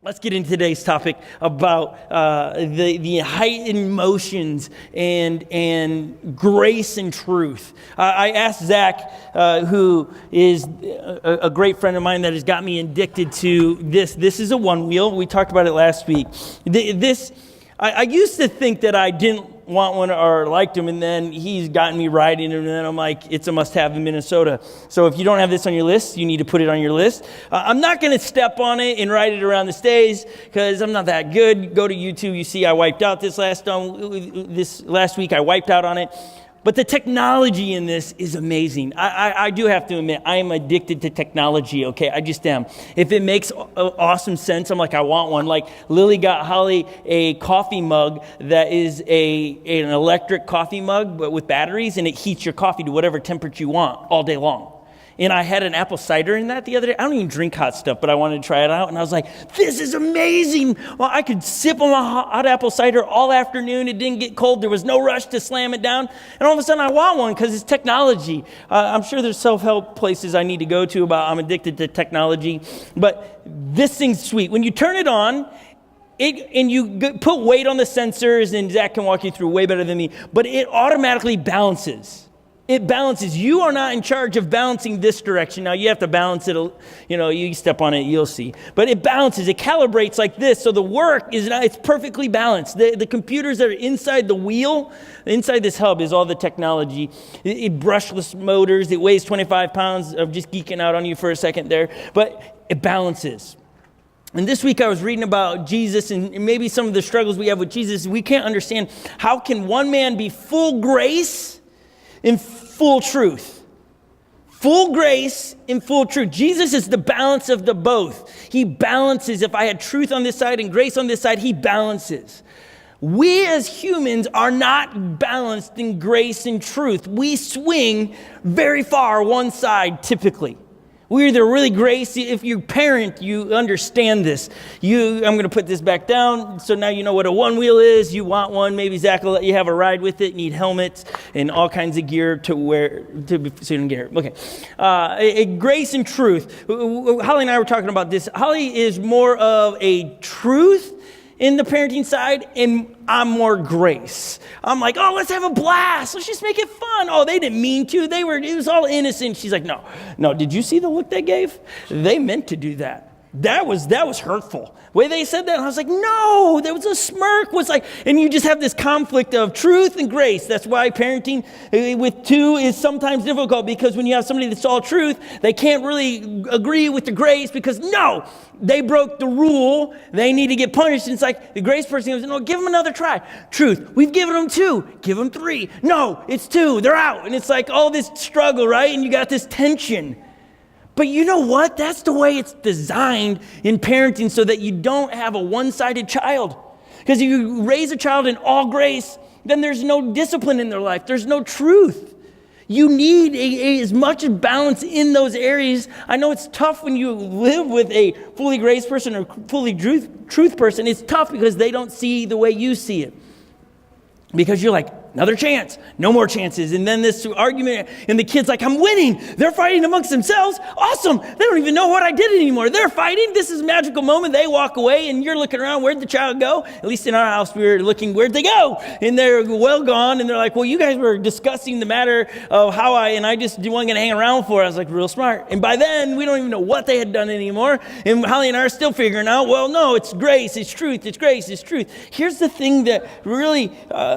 Let's get into today's topic about the heightened emotions and grace and truth. I asked Zach, who is a great friend of mine that has got me addicted to this. This is a OneWheel. We talked about it last week. I used to think that I didn't want one or liked him, and then he's gotten me riding, and then I'm like, it's a must-have in Minnesota. So if you don't have this on your list, you need to put it on your list. I'm not going to step on it and ride it around the stage because I'm not that good. Go to YouTube, you see I wiped out this last week. I wiped out on it. But the technology in this is amazing. I do have to admit, I am addicted to technology, okay? I just am. If it makes awesome sense, I'm like, I want one. Like, Lily got Holly a coffee mug that is an electric coffee mug, but with batteries, and it heats your coffee to whatever temperature you want all day long. And I had an apple cider in that the other day. I don't even drink hot stuff, but I wanted to try it out. And I was like, this is amazing. Well, I could sip on a hot apple cider all afternoon. It didn't get cold. There was no rush to slam it down. And all of a sudden, I want one because it's technology. I'm sure there's self-help places I need to go to about I'm addicted to technology. But this thing's sweet. When you turn it on, and you put weight on the sensors, and Zach can walk you through way better than me, but it automatically balances. It balances. You are not in charge of balancing this direction. Now, you have to balance it. You step on it, you'll see. But it balances. It calibrates like this. So the work it's perfectly balanced. The computers that are inside the wheel, inside this hub is all the technology. It brushless motors. It weighs 25 pounds. I'm just geeking out on you for a second there. But it balances. And this week I was reading about Jesus and maybe some of the struggles we have with Jesus. We can't understand how can one man be full grace in full truth. Full grace in full truth. Jesus is the balance of the both. He balances. If I had truth on this side and grace on this side, he balances. We as humans are not balanced in grace and truth. We swing very far one side typically. We're either really grace. If you're a parent, you understand this. I'm going to put this back down. So now you know what a OneWheel is. You want one. Maybe Zach will let you have a ride with it. Need helmets and all kinds of gear to wear so you don't get hurt. Okay. Grace and truth. Holly and I were talking about this. Holly is more of a truth in the parenting side, and I'm more grace. I'm like, oh, let's have a blast. Let's just make it fun. Oh, they didn't mean to. It was all innocent. She's like, no. Did you see the look they gave? They meant to do that. That was hurtful. The way they said that, I was like, no, there was a smirk. And you just have this conflict of truth and grace. That's why parenting with two is sometimes difficult, because when you have somebody that's all truth, they can't really agree with the grace because, no, they broke the rule. They need to get punished. And it's like the grace person goes, no, give them another try. Truth, we've given them 2. Give them 3. No, it's 2. They're out. And it's like all this struggle, right? And you got this tension. But you know what? That's the way it's designed in parenting, so that you don't have a one-sided child. Because if you raise a child in all grace, then there's no discipline in their life. There's no truth. You need as much balance in those areas. I know it's tough when you live with a fully grace person or fully truth person. It's tough because they don't see the way you see it. Because you're like, another chance, no more chances. And then this argument, and the kid's like, I'm winning. They're fighting amongst themselves. Awesome. They don't even know what I did anymore. They're fighting. This is a magical moment. They walk away, and you're looking around. Where'd the child go? At least in our house, we were looking, where'd they go? And they're well gone. And they're like, well, you guys were discussing the matter of how I just wasn't going to hang around for it. I was like, real smart. And by then, we don't even know what they had done anymore. And Holly and I are still figuring out, well, no, it's grace, it's truth, it's grace, it's truth. Here's the thing that really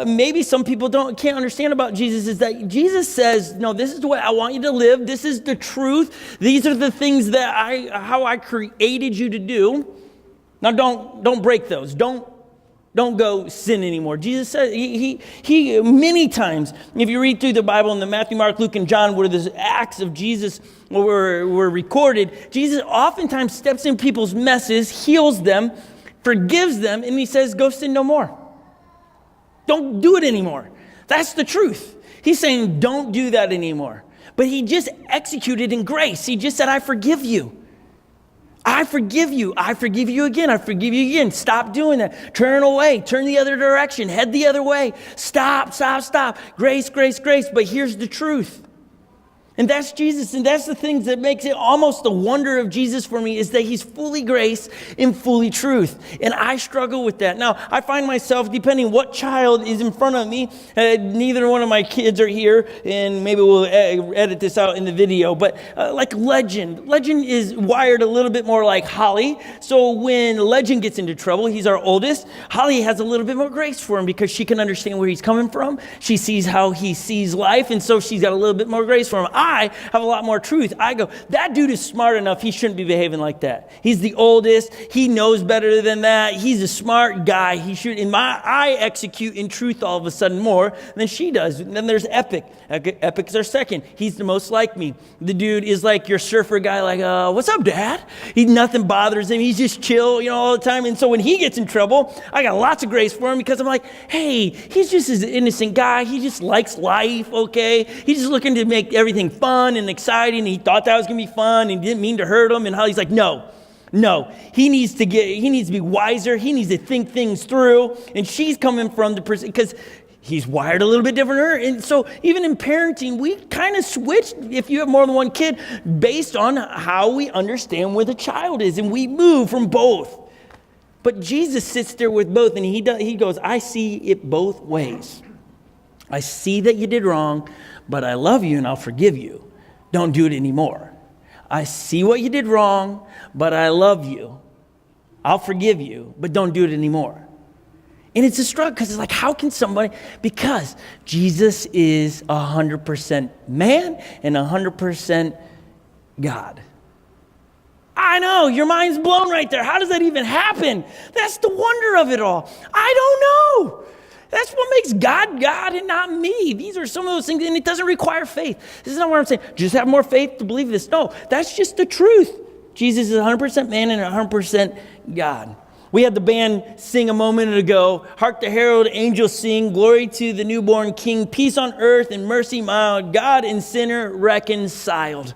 maybe some people can't understand about Jesus is that Jesus says, no, this is the way I want you to live. This is the truth. These are the things that how I created you to do. Now don't break those. Don't go sin anymore. Jesus said he many times, if you read through the Bible in the Matthew, Mark, Luke, and John, where the acts of Jesus were recorded, Jesus oftentimes steps in people's messes, heals them, forgives them, and he says, go sin no more. Don't do it anymore. That's the truth. He's saying, don't do that anymore. But he just executed in grace. He just said, I forgive you. I forgive you. I forgive you again. I forgive you again. Stop doing that. Turn away. Turn the other direction. Head the other way. Stop. Grace, grace, grace. But here's the truth. And that's Jesus, and that's the things that makes it almost the wonder of Jesus for me, is that he's fully grace and fully truth. And I struggle with that. Now, I find myself, depending what child is in front of me, neither one of my kids are here, and maybe we'll edit this out in the video, but like Legend. Legend is wired a little bit more like Holly. So when Legend gets into trouble, he's our oldest, Holly has a little bit more grace for him because she can understand where he's coming from. She sees how he sees life, and so she's got a little bit more grace for him. I have a lot more truth. I go, that dude is smart enough. He shouldn't be behaving like that. He's the oldest. He knows better than that. He's a smart guy. He should. I execute in truth all of a sudden more than she does. And then there's Epic. Epic is our second. He's the most like me. The dude is like your surfer guy. Like, what's up, Dad? Nothing bothers him. He's just chill, all the time. And so when he gets in trouble, I got lots of grace for him because I'm like, hey, he's just an innocent guy. He just likes life. Okay, he's just looking to make everything fun and exciting. He thought that was gonna be fun and didn't mean to hurt him. And Holly's like, no, he needs to be wiser. He needs to think things through. And she's coming from the person, because he's wired a little bit different than her. And so even in parenting, we kind of switch, if you have more than one kid, based on how we understand where the child is. And we move from both. But Jesus sits there with both, and he goes, I see it both ways. I see that you did wrong, but I love you and I'll forgive you. Don't do it anymore. I see what you did wrong, but I love you. I'll forgive you, but don't do it anymore. And it's a struggle because it's like, how can somebody, because Jesus is 100% man and 100% God. I know, your mind's blown right there. How does that even happen? That's the wonder of it all. I don't know. That's what makes God God and not me. These are some of those things, and it doesn't require faith. This is not what I'm saying. Just have more faith to believe this. No, that's just the truth. Jesus is 100% man and 100% God. We had the band sing a moment ago, hark the herald angels sing, glory to the newborn King, peace on earth and mercy mild, God and sinner reconciled.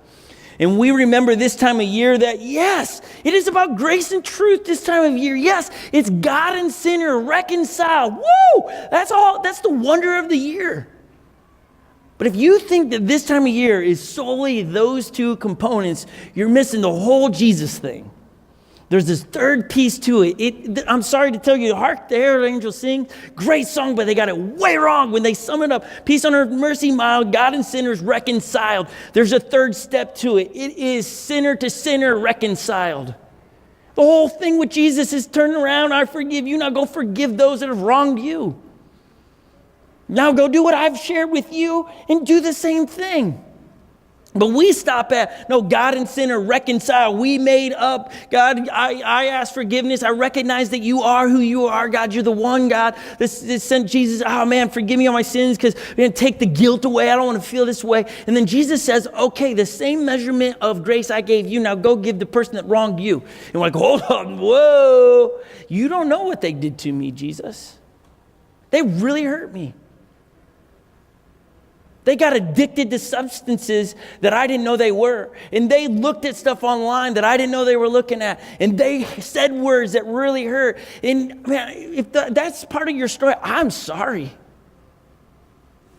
And we remember this time of year that, yes, it is about grace and truth this time of year. Yes, it's God and sinner reconciled. Woo! That's the wonder of the year. But if you think that this time of year is solely those two components, you're missing the whole Jesus thing. There's this third piece to it. I'm sorry to tell you, hark the herald angels sing. Great song, but they got it way wrong when they sum it up. Peace on earth, mercy mild, God and sinners reconciled. There's a third step to it. It is sinner to sinner reconciled. The whole thing with Jesus is turn around, I forgive you. Now go forgive those that have wronged you. Now go do what I've shared with you and do the same thing. But we stop at, no, God and sinner reconcile. We made up. God, I ask forgiveness. I recognize that you are who you are. God, you're the one God that sent Jesus. Oh, man, forgive me all my sins because we're going to take the guilt away. I don't want to feel this way. And then Jesus says, okay, the same measurement of grace I gave you, now go give the person that wronged you. And we're like, hold on, whoa. You don't know what they did to me, Jesus. They really hurt me. They got addicted to substances that I didn't know they were. And they looked at stuff online that I didn't know they were looking at. And they said words that really hurt. And man, if that's part of your story, I'm sorry.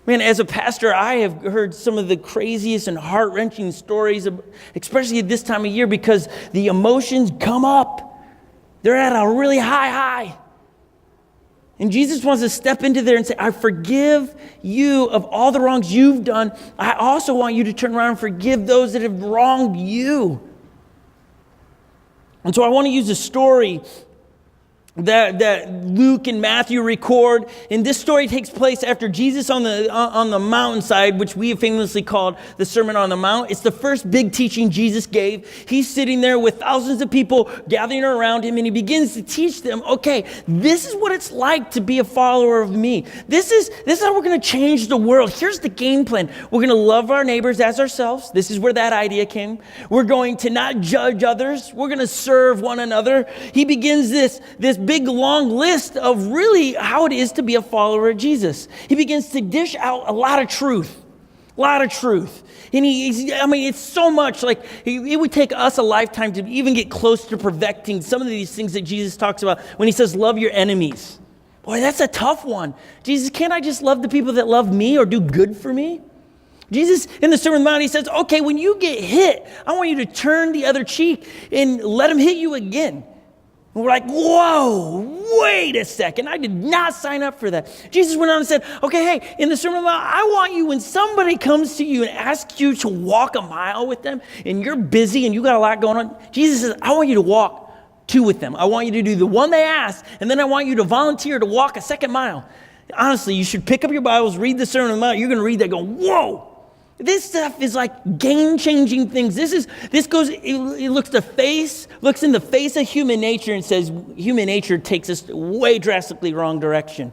Man, as a pastor, I have heard some of the craziest and heart-wrenching stories, especially at this time of year, because the emotions come up. They're at a really high. And Jesus wants to step into there and say, I forgive you of all the wrongs you've done. I also want you to turn around and forgive those that have wronged you. And so I want to use a story that Luke and Matthew record. And this story takes place after Jesus on the mountainside, which we have famously called the Sermon on the Mount. It's the first big teaching Jesus gave. He's sitting there with thousands of people gathering around him, and he begins to teach them, okay, this is what it's like to be a follower of me. This is how we're going to change the world. Here's the game plan. We're going to love our neighbors as ourselves. This is where that idea came. We're going to not judge others. We're going to serve one another. He begins this big long list of really how it is to be a follower of Jesus. He begins to dish out a lot of truth. And it's so much like it would take us a lifetime to even get close to perfecting some of these things that Jesus talks about when he says, love your enemies. Boy, that's a tough one. Jesus, can't I just love the people that love me or do good for me? Jesus, in the Sermon on the Mount, he says, okay, when you get hit, I want you to turn the other cheek and let him hit you again. And we're like, whoa, wait a second. I did not sign up for that. Jesus went on and said, okay, hey, in the Sermon on the Mount, I want you, when somebody comes to you and asks you to walk a mile with them, and you're busy and you got a lot going on, Jesus says, I want you to walk 2 with them. I want you to do the one they asked, and then I want you to volunteer to walk a second mile. Honestly, you should pick up your Bibles, read the Sermon on the Mount. You're going to read that going, whoa. This stuff is like game-changing things. This goes, it looks in the face of human nature and says human nature takes us way drastically wrong direction.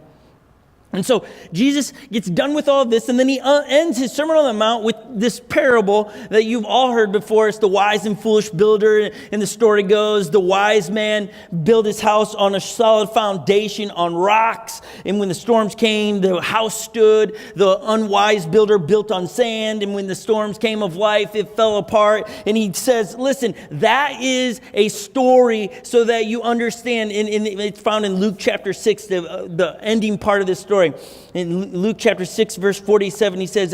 And so Jesus gets done with all this, and then he ends his Sermon on the Mount with this parable that you've all heard before. It's the wise and foolish builder. And the story goes, the wise man built his house on a solid foundation on rocks. And when the storms came, the house stood. The unwise builder built on sand. And when the storms came of life, it fell apart. And he says, listen, that is a story so that you understand. And it's found in Luke chapter 6, the ending part of this story. In Luke chapter 6, verse 47, he says,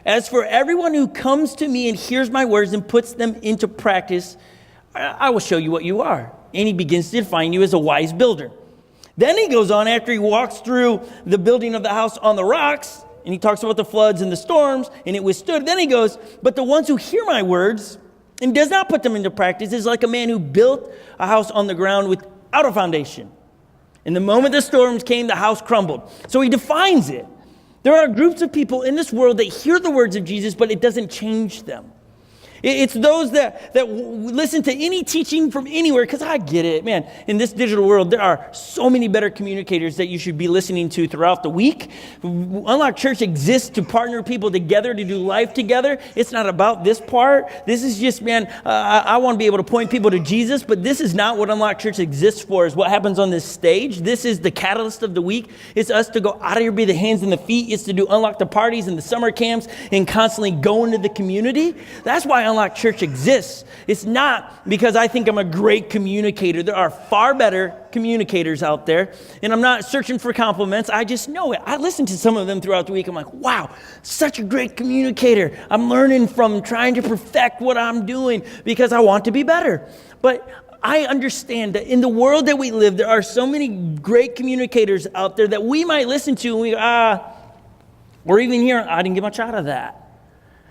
as for everyone who comes to me and hears my words and puts them into practice, I will show you what you are. And he begins to define you as a wise builder. Then he goes on after he walks through the building of the house on the rocks, and he talks about the floods and the storms, and it withstood. Then he goes, but the ones who hear my words and does not put them into practice is like a man who built a house on the ground without a foundation. And the moment the storms came, the house crumbled. So he defines it. There are groups of people in this world that hear the words of Jesus, but it doesn't change them. It's those that listen to any teaching from anywhere, because I get it, man. In this digital world, there are so many better communicators that you should be listening to throughout the week. Unlock Church exists to partner people together to do life together. It's not about this part. This is just, man, I want to be able to point people to Jesus, but this is not what Unlock Church exists for, is what happens on this stage. This is the catalyst of the week. It's us to go out of here, be the hands and the feet. It's to do Unlock the parties and the summer camps and constantly go into the community. That's why Unlock Church exists. It's not because I think I'm a great communicator. There are far better communicators out there, and I'm not searching for compliments. I just know it. I listen to some of them throughout the week. I'm like, wow, such a great communicator. I'm learning from trying to perfect what I'm doing because I want to be better. But I understand that in the world that we live, there are so many great communicators out there that we might listen to and we go, or even here, I didn't get much out of that.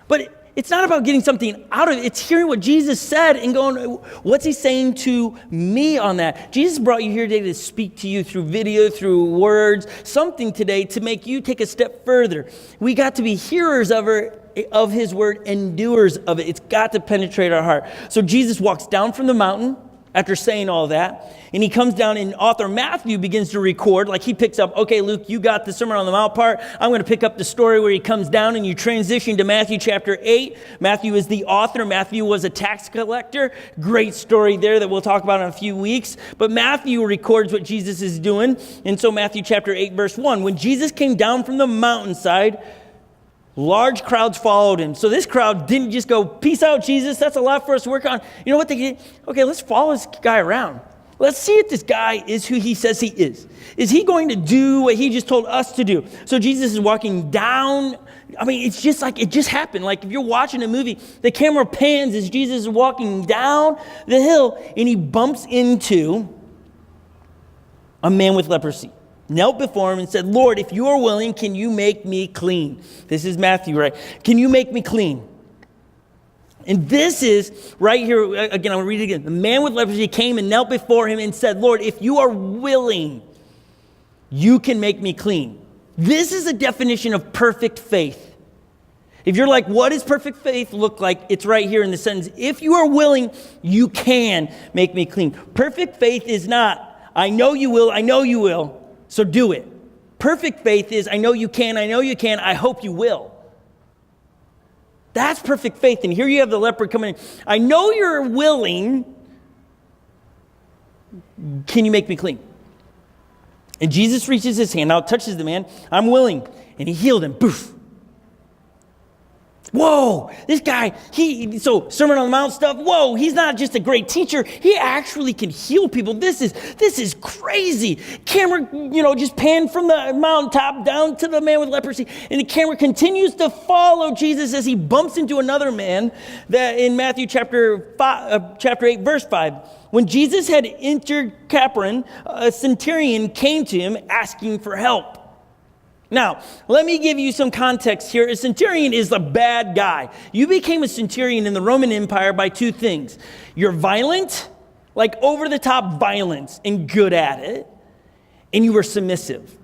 But it's not about getting something out of it. It's hearing what Jesus said and going, what's he saying to me on that? Jesus brought you here today to speak to you through video, through words, something today to make you take a step further. We got to be hearers of his word and doers of it. It's got to penetrate our heart. So Jesus walks down from the mountain after saying all that, and he comes down, and author Matthew begins to record, like he picks up, okay, Luke, you got the Sermon on the Mount part. I'm going to pick up the story where he comes down, and you transition to Matthew chapter 8. Matthew is the author. Matthew was a tax collector. Great story there that we'll talk about in a few weeks. But Matthew records what Jesus is doing. And so Matthew chapter 8, verse 1, when Jesus came down from the mountainside, large crowds followed him. So this crowd didn't just go, peace out, Jesus. That's a lot for us to work on. You know what they did? Okay, let's follow this guy around. Let's see if this guy is who he says he is. Is he going to do what he just told us to do? So Jesus is walking down. I mean, it's just like it just happened. Like if you're watching a movie, the camera pans as Jesus is walking down the hill, and he bumps into a man with leprosy. Knelt before him and said, Lord, if you are willing, can you make me clean? This is Matthew, right? Can you make me clean? And this is right here, again, I'm going to read it again. The man with leprosy came and knelt before him and said, Lord, if you are willing, you can make me clean. This is a definition of perfect faith. If you're like, what does perfect faith look like? It's right here in the sentence. If you are willing, you can make me clean. Perfect faith is not, I know you will, so do it. Perfect faith is, I know you can, I hope you will. That's perfect faith. And here you have the leper coming in. I know you're willing. Can you make me clean? And Jesus reaches his hand out, touches the man. I'm willing. And he healed him. Poof. Whoa, this guy, so Sermon on the Mount stuff, whoa, he's not just a great teacher, he actually can heal people. This is crazy. Camera, just panned from the mountaintop down to the man with leprosy, and the camera continues to follow Jesus as he bumps into another man that in Matthew chapter 8, verse 5. When Jesus had entered Capernaum, a centurion came to him asking for help. Now, let me give you some context here. A centurion is a bad guy. You became a centurion in the Roman Empire by two things. You're violent, like over-the-top violence, and good at it, and you were submissive.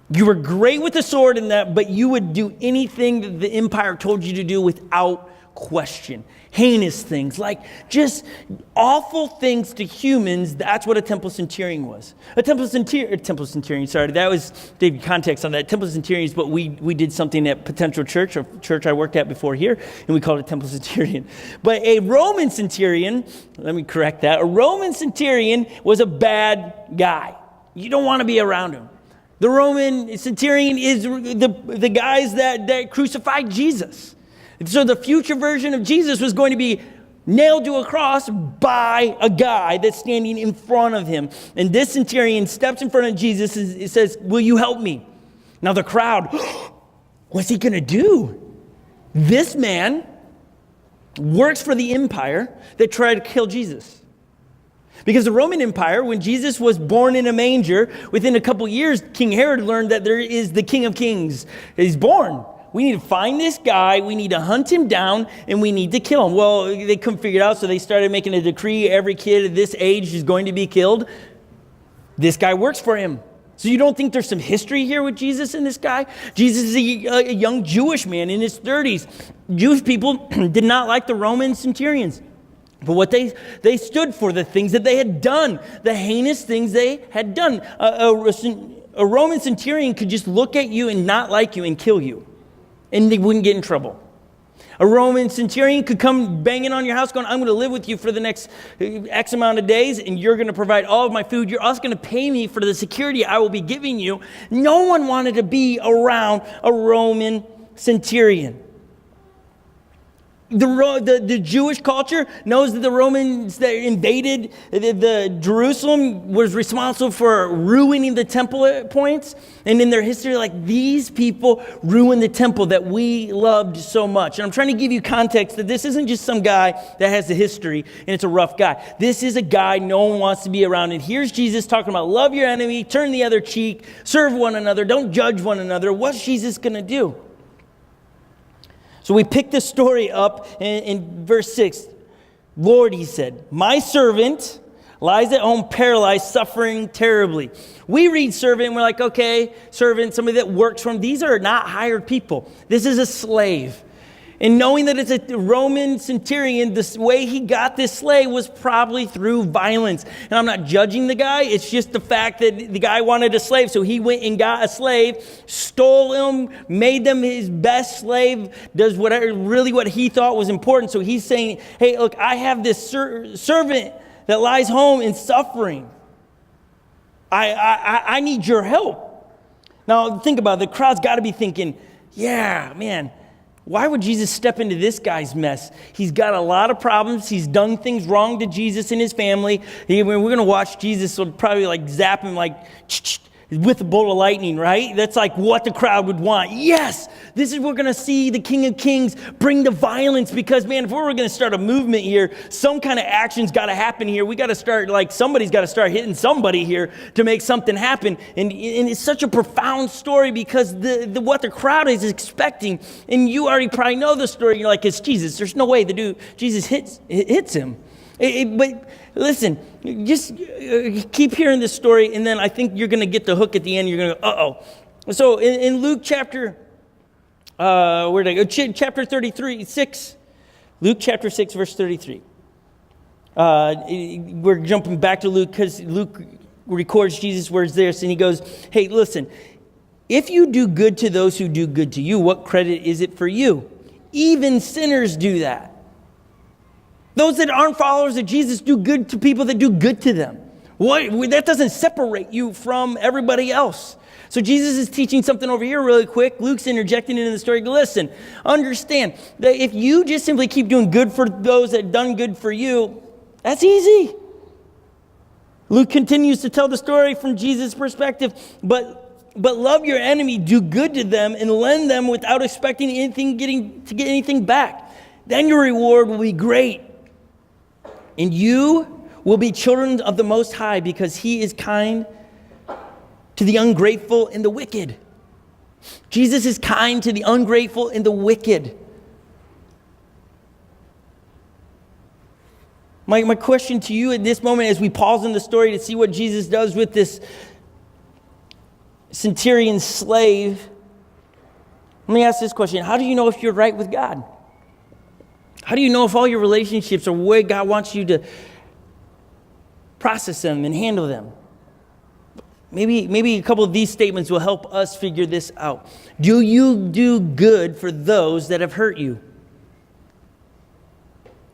You were great with the sword in that, but you would do anything that the empire told you to do without question. Heinous things, like just awful things to humans. That's what a temple centurion was. A temple centurion, sorry, that was the context on that. Temple centurion is what we did something at Potential Church, a church I worked at before here, and we called it temple centurion. But a Roman centurion, let me correct that, a Roman centurion was a bad guy. You don't want to be around him. The Roman centurion is the guys that crucified Jesus. So the future version of Jesus was going to be nailed to a cross by a guy that's standing in front of him. And this centurion steps in front of Jesus and says, "Will you help me?" Now the crowd, what's he going to do? This man works for the empire that tried to kill Jesus. Because the Roman Empire, when Jesus was born in a manger, within a couple years, King Herod learned that there is the King of Kings. He's born. We need to find this guy, we need to hunt him down, and we need to kill him. Well, they couldn't figure it out, so they started making a decree. Every kid of this age is going to be killed. This guy works for him. So you don't think there's some history here with Jesus and this guy? Jesus is a young Jewish man in his 30s. Jewish people did not like the Roman centurions. But what they stood for, the things that they had done, the heinous things they had done. A Roman centurion could just look at you and not like you and kill you. And they wouldn't get in trouble. A Roman centurion could come banging on your house going, "I'm going to live with you for the next X amount of days, and you're going to provide all of my food. You're also going to pay me for the security I will be giving you." No one wanted to be around a Roman centurion. The Jewish culture knows that the Romans that invaded the Jerusalem was responsible for ruining the temple at points. And in their history, like, these people ruined the temple that we loved so much. And I'm trying to give you context that this isn't just some guy that has a history and it's a rough guy. This is a guy no one wants to be around. And here's Jesus talking about love your enemy, turn the other cheek, serve one another, don't judge one another. What's Jesus going to do? So we pick this story up in verse 6. "Lord," he said, "my servant lies at home paralyzed, suffering terribly." We read servant and we're like, okay, servant, somebody that works for him. These are not hired people. This is a slave. And knowing that it's a Roman centurion, the way he got this slave was probably through violence. And I'm not judging the guy. It's just the fact that the guy wanted a slave. So he went and got a slave, stole him, made them his best slave, does whatever, really what he thought was important. So he's saying, "Hey, look, I have this servant that lies home in suffering. I need your help." Now think about it. The crowd's got to be thinking, yeah, man, why would Jesus step into this guy's mess? He's got a lot of problems. He's done things wrong to Jesus and his family. We're going to watch Jesus probably like zap him like with a bolt of lightning, right? That's like what the crowd would want. Yes, this is we're going to see the King of Kings bring the violence because, man, if we were going to start a movement here, some kind of action's got to happen here. We got to start, like, somebody's got to start hitting somebody here to make something happen. And it's such a profound story because what the crowd is expecting, and you already probably know the story. You're like, it's Jesus. There's no way Jesus hits him. But listen, just keep hearing this story, and then I think you're going to get the hook at the end. You're going to go, uh-oh. So in Luke chapter, chapter 33, 6, Luke chapter 6, verse 33. We're jumping back to Luke because Luke records Jesus' words there, and he goes, "Hey, listen, if you do good to those who do good to you, what credit is it for you? Even sinners do that. Those that aren't followers of Jesus do good to people that do good to them." That doesn't separate you from everybody else. So Jesus is teaching something over here really quick. Luke's interjecting into the story. Listen, understand that if you just simply keep doing good for those that have done good for you, that's easy. Luke continues to tell the story from Jesus' perspective. But love your enemy, do good to them, and lend them without expecting to get anything back. Then your reward will be great. And you will be children of the Most High, because he is kind to the ungrateful and the wicked. Jesus is kind to the ungrateful and the wicked. My question to you at this moment, as we pause in the story to see what Jesus does with this centurion slave, let me ask this question. How do you know if you're right with God? How do you know if all your relationships are the way God wants you to process them and handle them? Maybe a couple of these statements will help us figure this out. Do you do good for those that have hurt you?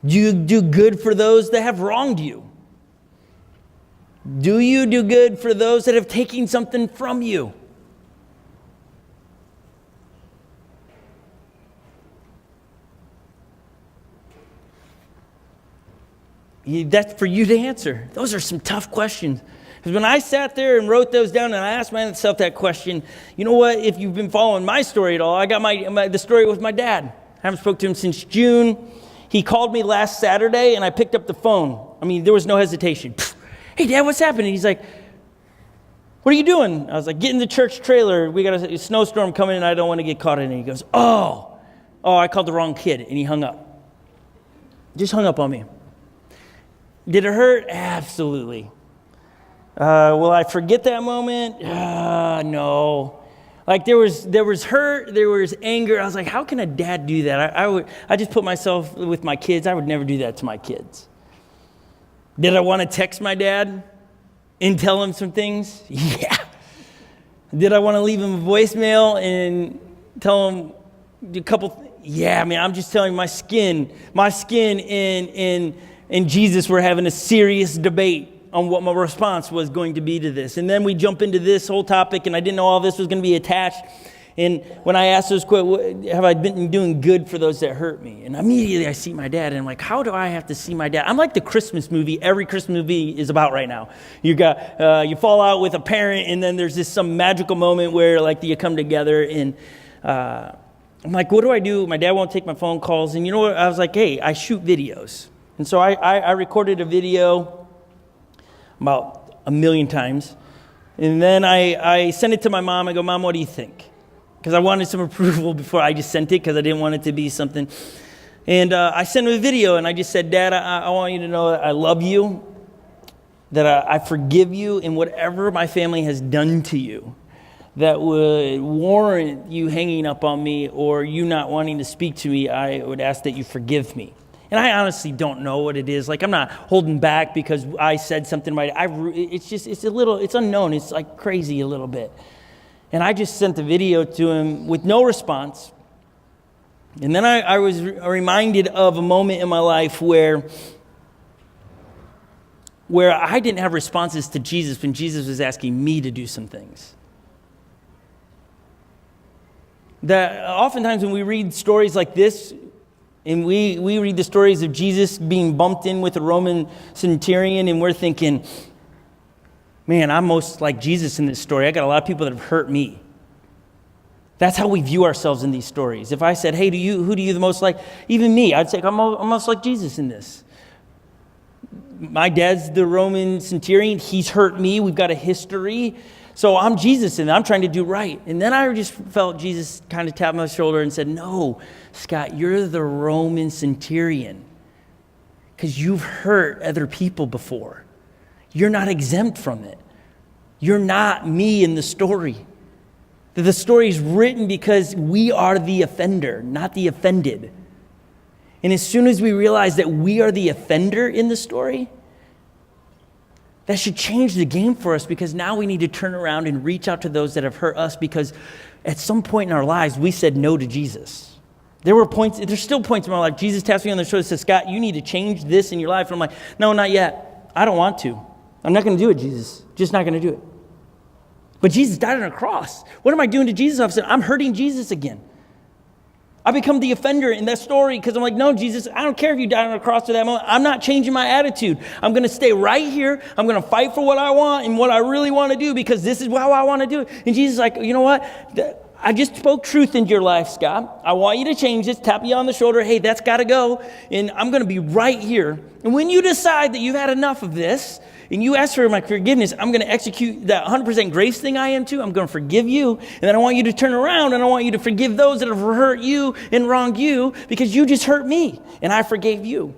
Do you do good for those that have wronged you? Do you do good for those that have taken something from you? That's for you to answer. Those are some tough questions. Because when I sat there and wrote those down and I asked myself that question, you know what? If you've been following my story at all, I got the story with my dad. I haven't spoke to him since June. He called me last Saturday and I picked up the phone. I mean, there was no hesitation. Hey, Dad, what's happening? He's like, what are you doing? I was like, get in the church trailer. We got a snowstorm coming and I don't want to get caught in it. He goes, oh, I called the wrong kid. And he hung up. Just hung up on me. Did it hurt? Absolutely. Will I forget that moment? No. Like there was hurt, there was anger. I was like, how can a dad do that? I just put myself with my kids. I would never do that to my kids. Did I want to text my dad and tell him some things? Yeah. Did I want to leave him a voicemail and tell him a couple? Yeah. I mean, I'm just telling you, my skin and Jesus were having a serious debate on what my response was going to be to this. And then we jump into this whole topic, and I didn't know all this was going to be attached. And when I asked those questions, have I been doing good for those that hurt me? And immediately I see my dad, and I'm like, how do I have to see my dad? I'm like the Christmas movie every Christmas movie is about right now. You fall out with a parent, and then there's this some magical moment where like you come together, and I'm like, what do I do? My dad won't take my phone calls. And you know what? I was like, hey, I shoot videos. And so I recorded a video about 1 million times. And then I sent it to my mom. I go, Mom, what do you think? Because I wanted some approval before I just sent it, because I didn't want it to be something. And I sent him a video, and I just said, Dad, I want you to know that I love you, that I forgive you, and whatever my family has done to you that would warrant you hanging up on me or you not wanting to speak to me, I would ask that you forgive me. And I honestly don't know what it is. Like, I'm not holding back because I said something right. It's unknown. It's like crazy a little bit. And I just sent the video to him with no response. And then I was reminded of a moment in my life where I didn't have responses to Jesus when Jesus was asking me to do some things. That oftentimes when we read stories like this, and we read the stories of Jesus being bumped in with a Roman Centurion, and we're thinking, man, I'm most like Jesus in this story. I got a lot of people that have hurt me. That's how we view ourselves in these stories. If I said, hey, who do you the most like? Even me, I'd say I'm most like Jesus in this. My dad's the Roman Centurion. He's hurt me. We've got a history. So I'm Jesus, and I'm trying to do right. And then I just felt Jesus kind of tap my shoulder and said, no, Scott, you're the Roman Centurion, because you've hurt other people before. You're not exempt from it. You're not me in the story. The story is written because we are the offender, not the offended. And as soon as we realize that we are the offender in the story, that should change the game for us, because now we need to turn around and reach out to those that have hurt us, because at some point in our lives, we said no to Jesus. There's still points in my life. Jesus taps me on the shoulder and says, Scott, you need to change this in your life. And I'm like, no, not yet. I don't want to. I'm not going to do it, Jesus. Just not going to do it. But Jesus died on a cross. What am I doing to Jesus? I'm hurting Jesus again. I become the offender in that story because I'm like, no, Jesus, I don't care if you died on a cross to that moment. I'm not changing my attitude. I'm going to stay right here. I'm going to fight for what I want and what I really want to do because this is how I want to do it. And Jesus is like, you know what? I just spoke truth into your life, Scott. I want you to change this, tap you on the shoulder. Hey, that's got to go. And I'm going to be right here. And when you decide that you've had enough of this and you ask for my forgiveness, I'm going to execute that 100% grace thing I am too. I'm going to forgive you. And then I want you to turn around and I want you to forgive those that have hurt you and wronged you because you just hurt me and I forgave you.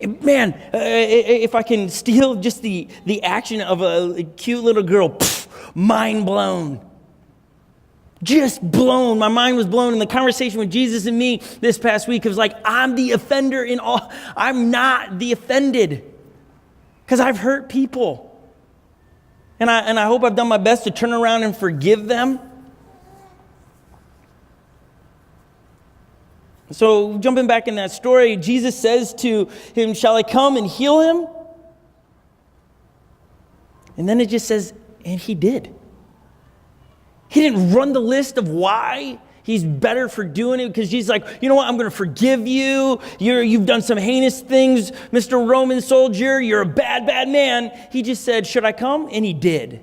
And man, if I can steal just the action of a cute little girl, mind blown. Just blown. My mind was blown in the conversation with Jesus and me this past week. It was like, I'm the offender in all. I'm not the offended because I've hurt people. And I hope I've done my best to turn around and forgive them. So jumping back in that story, Jesus says to him, shall I come and heal him? And then it just says, and he did. He didn't run the list of why he's better for doing it because Jesus is like, you know what, I'm going to forgive you. You've done some heinous things, Mr. Roman soldier. You're a bad, bad man. He just said, should I come? And he did.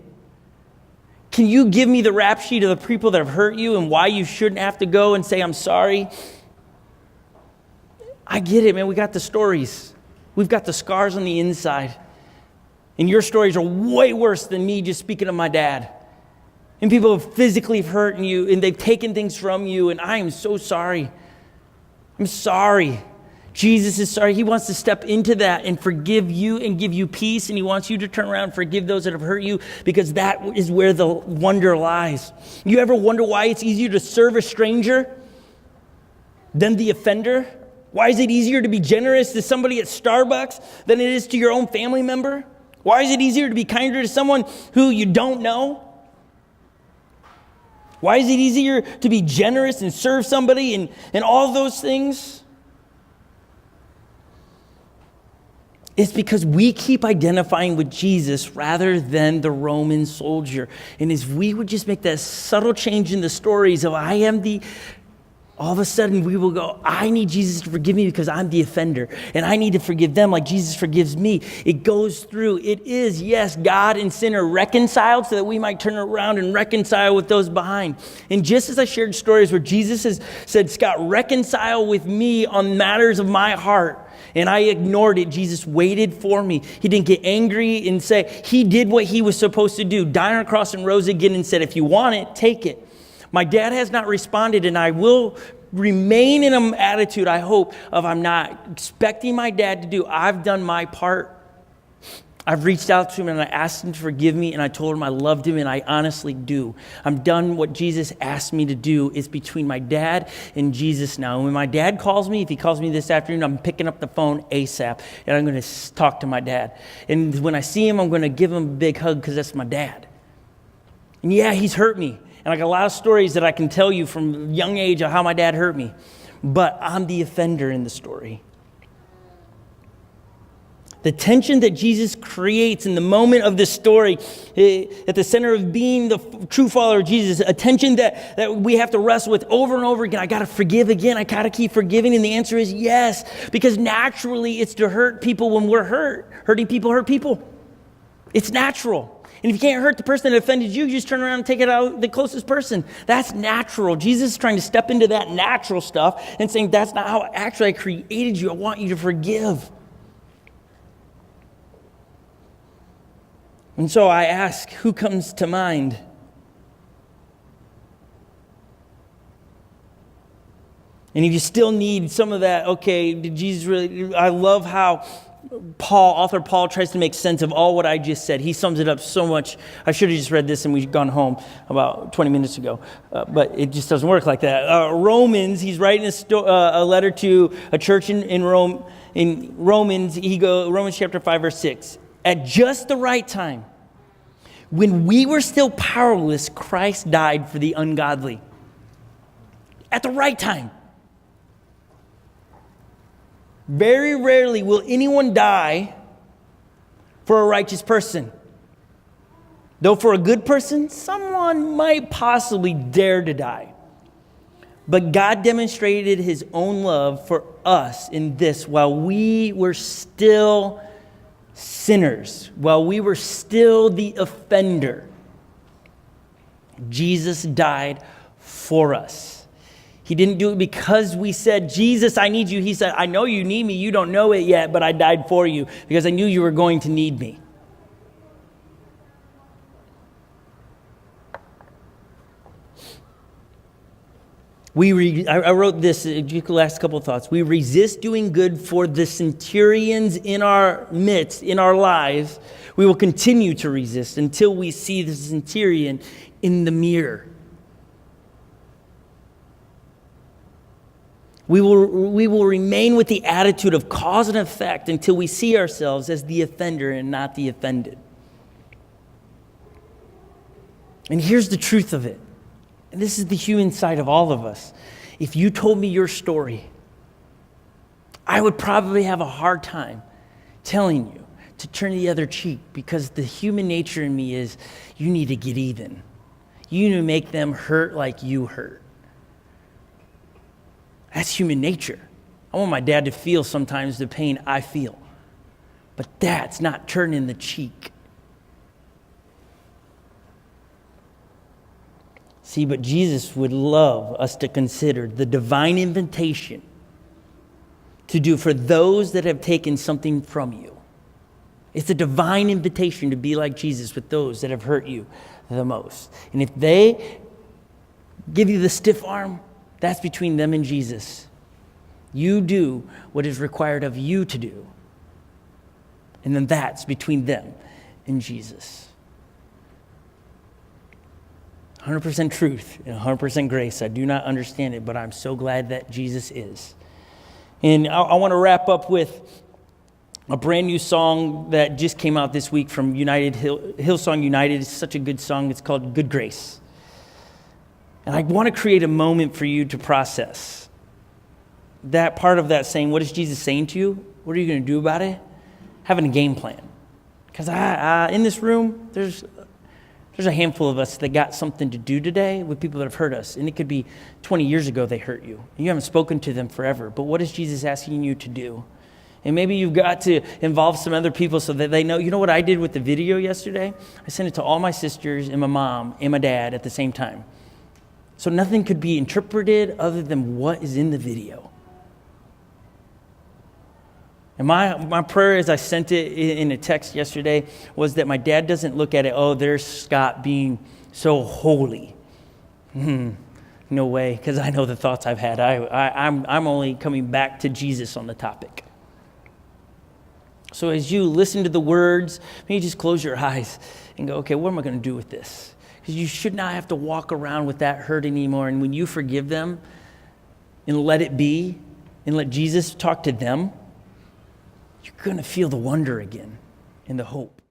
Can you give me the rap sheet of the people that have hurt you and why you shouldn't have to go and say, I'm sorry? I get it, man. We got the stories. We've got the scars on the inside. And your stories are way worse than me just speaking of my dad. And people have physically hurt you, and they've taken things from you, and I am so sorry. I'm sorry. Jesus is sorry. He wants to step into that and forgive you and give you peace, and he wants you to turn around and forgive those that have hurt you because that is where the wonder lies. You ever wonder why it's easier to serve a stranger than the offender? Why is it easier to be generous to somebody at Starbucks than it is to your own family member? Why is it easier to be kinder to someone who you don't know? Why is it easier to be generous and serve somebody and all those things? It's because we keep identifying with Jesus rather than the Roman soldier. And as we would just make that subtle change in the stories of all of a sudden we will go, I need Jesus to forgive me because I'm the offender. And I need to forgive them like Jesus forgives me. It goes through. It is, yes, God and sinner reconciled so that we might turn around and reconcile with those behind. And just as I shared stories where Jesus has said, Scott, reconcile with me on matters of my heart. And I ignored it. Jesus waited for me. He didn't get angry and say, he did what he was supposed to do. Died on a cross and rose again and said, if you want it, take it. My dad has not responded, and I will remain in an attitude, I hope, of I'm not expecting my dad to do. I've done my part. I've reached out to him, and I asked him to forgive me, and I told him I loved him, and I honestly do. I'm done what Jesus asked me to do. It's between my dad and Jesus now. And when my dad calls me, if he calls me this afternoon, I'm picking up the phone ASAP, and I'm going to talk to my dad. And when I see him, I'm going to give him a big hug because that's my dad. And yeah, he's hurt me. And I got a lot of stories that I can tell you from a young age of how my dad hurt me. But I'm the offender in the story. The tension that Jesus creates in the moment of this story, at the center of being the true follower of Jesus, a tension that we have to wrestle with over and over again. I got to forgive again. I got to keep forgiving. And the answer is yes. Because naturally it's to hurt people when we're hurt. Hurting people hurt people. It's natural. And if you can't hurt the person that offended you, you just turn around and take it out the closest person. That's natural. Jesus is trying to step into that natural stuff and saying, that's not how actually I created you. I want you to forgive. And so I ask, who comes to mind? And if you still need some of that, okay, did Jesus really, I love how author Paul tries to make sense of all what I just said. He sums it up so much. I should have just read this and we'd gone home about 20 minutes ago. But it just doesn't work like that. Romans, he's writing a letter to a church in Rome. In Romans, Romans chapter 5, verse 6. At just the right time, when we were still powerless, Christ died for the ungodly. At the right time. Very rarely will anyone die for a righteous person. Though for a good person, someone might possibly dare to die. But God demonstrated his own love for us in this: while we were still sinners, while we were still the offender, Jesus died for us. He didn't do it because we said, Jesus, I need you. He said, I know you need me. You don't know it yet, but I died for you because I knew you were going to need me. I wrote this, last couple of thoughts. We resist doing good for the centurions in our midst, in our lives. We will continue to resist until we see the centurion in the mirror. We will remain with the attitude of cause and effect until we see ourselves as the offender and not the offended. And here's the truth of it. And this is the human side of all of us. If you told me your story, I would probably have a hard time telling you to turn the other cheek, because the human nature in me is, you need to get even. You need to make them hurt like you hurt. That's human nature. I want my dad to feel sometimes the pain I feel. But that's not turning the cheek. See, but Jesus would love us to consider the divine invitation to do for those that have taken something from you. It's a divine invitation to be like Jesus with those that have hurt you the most. And if they give you the stiff arm, that's between them and Jesus. You do what is required of you to do. And then that's between them and Jesus. 100% truth and 100% grace. I do not understand it, but I'm so glad that Jesus is. And I want to wrap up with a brand new song that just came out this week from Hillsong United. It's such a good song. It's called Good Grace. And I want to create a moment for you to process that part of that saying, what is Jesus saying to you? What are you going to do about it? Having a game plan. Because in this room, there's a handful of us that got something to do today with people that have hurt us. And it could be 20 years ago they hurt you. You haven't spoken to them forever. But what is Jesus asking you to do? And maybe you've got to involve some other people so that they know. You know what I did with the video yesterday? I sent it to all my sisters and my mom and my dad at the same time. So nothing could be interpreted other than what is in the video. And my prayer as I sent it in a text yesterday was that my dad doesn't look at it, oh, there's Scott being so holy. No way, because I know the thoughts I've had. I'm only coming back to Jesus on the topic. So as you listen to the words, maybe just close your eyes and go, okay, what am I going to do with this? Because you should not have to walk around with that hurt anymore. And when you forgive them and let it be and let Jesus talk to them, you're going to feel the wonder again and the hope.